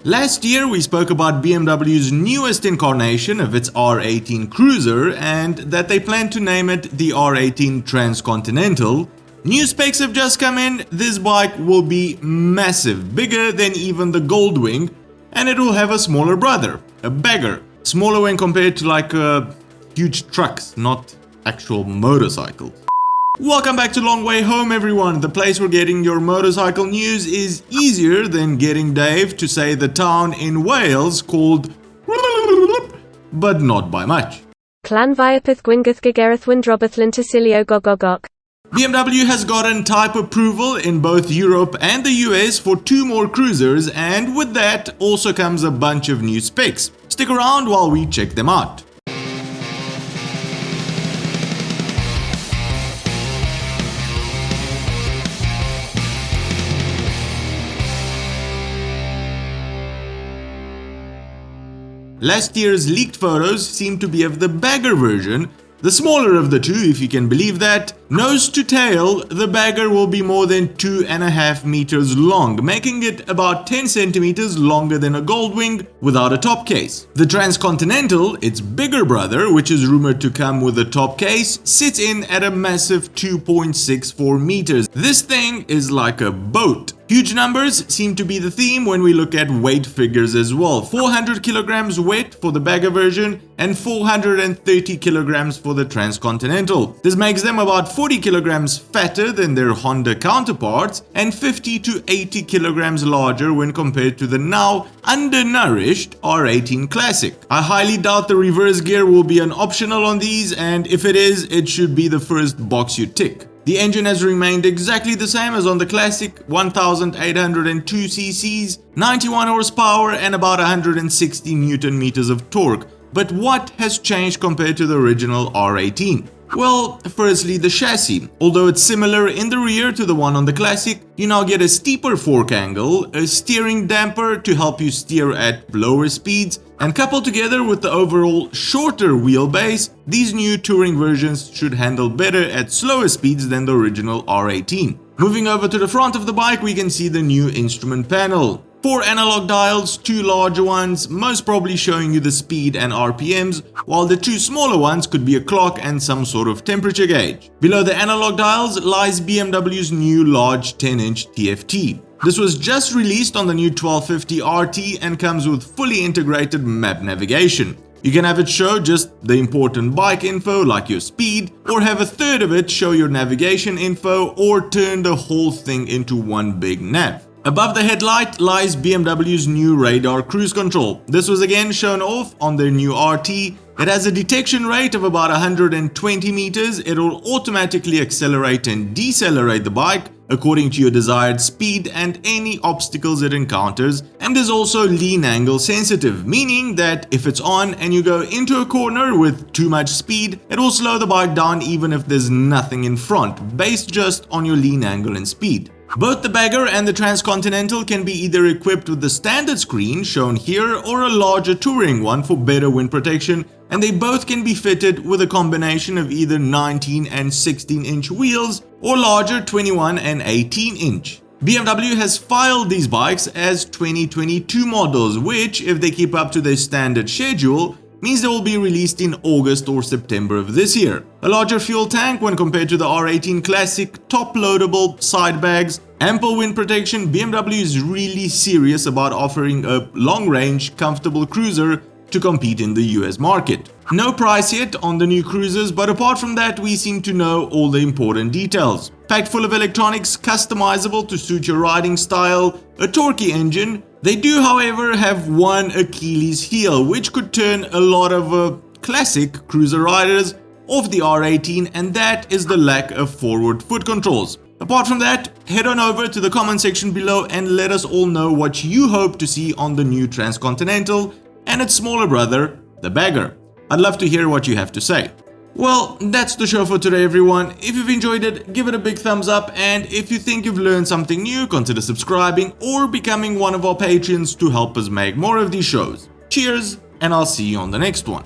Last year we spoke about BMW's newest incarnation of its R18 cruiser and that they plan to name it the R18 Transcontinental. New specs have just come in. This bike will be massive, bigger than even the Goldwing, and it will have a smaller brother, a Bagger. Smaller when compared to like huge trucks, not actual motorcycles. Welcome back to Long Way Home, everyone. The place where getting your motorcycle news is easier than getting Dave to say the town in Wales called but not by much. Clan Viapith Gwyngath Gagareth Windrobath Lintasilio Gogogok. BMW has gotten type approval in both Europe and the US for 2 more cruisers, and with that also comes a bunch of new specs. Stick around while we check them out. Last year's leaked photos seem to be of the Bagger version, the smaller of the two if you can believe that. Nose to tail, the Bagger will be more than 2.5 meters long, making it about 10 centimeters longer than a Goldwing without a top case. The Transcontinental, its bigger brother, which is rumored to come with a top case, sits in at a massive 2.64 meters. This thing is like a boat. Huge numbers seem to be the theme when we look at weight figures as well. 400 kilograms weight for the Bagger version and 430 kilograms for the Transcontinental. This makes them about 40 kilograms fatter than their Honda counterparts and 50 to 80 kilograms larger when compared to the now undernourished R18 Classic. I highly doubt the reverse gear will be an optional on these, and if it is, it should be the first box you tick. The engine has remained exactly the same as on the Classic, 1802 cc's, 91 horsepower and about 160 Newton meters of torque. But what has changed compared to the original R18? Well, firstly the chassis. Although it's similar in the rear to the one on the Classic, you now get a steeper fork angle, a steering damper to help you steer at lower speeds, and coupled together with the overall shorter wheelbase, these new touring versions should handle better at slower speeds than the original R18. Moving over to the front of the bike, we can see the new instrument panel. 4 analog dials, 2 larger ones, most probably showing you the speed and RPMs, while the 2 smaller ones could be a clock and some sort of temperature gauge. Below the analog dials lies BMW's new large 10-inch TFT. This was just released on the new 1250 RT and comes with fully integrated map navigation. You can have it show just the important bike info like your speed, or have a third of it show your navigation info, or turn the whole thing into one big nav. Above the headlight lies BMW's new radar cruise control. This was again shown off on their new RT. It has a detection rate of about 120 meters. It will automatically accelerate and decelerate the bike according to your desired speed and any obstacles it encounters, and is also lean angle sensitive, meaning that if it's on and you go into a corner with too much speed, it will slow the bike down even if there's nothing in front, based just on your lean angle and speed. Both the Bagger and the Transcontinental can be either equipped with the standard screen shown here or a larger touring one for better wind protection, and they both can be fitted with a combination of either 19 and 16-inch wheels or larger 21 and 18-inch. BMW has filed these bikes as 2022 models, which, if they keep up to their standard schedule, means they will be released in August or September of this year. A larger fuel tank when compared to the R18 Classic, top-loadable side bags, ample wind protection. BMW is really serious about offering a long-range, comfortable cruiser to compete in the US market. No price yet on the new cruisers, but apart from that, we seem to know all the important details. Packed full of electronics, customizable to suit your riding style, a torquey engine. They do, however, have one Achilles heel, which could turn a lot of classic cruiser riders off the R18, and that is the lack of forward foot controls. Apart from that, head on over to the comment section below and let us all know what you hope to see on the new Transcontinental and its smaller brother, the Bagger. I'd love to hear what you have to say. Well, that's the show for today, everyone. If you've enjoyed it, give it a big thumbs up, and if you think you've learned something new, consider subscribing or becoming one of our patrons to help us make more of these shows. Cheers, and I'll see you on the next one.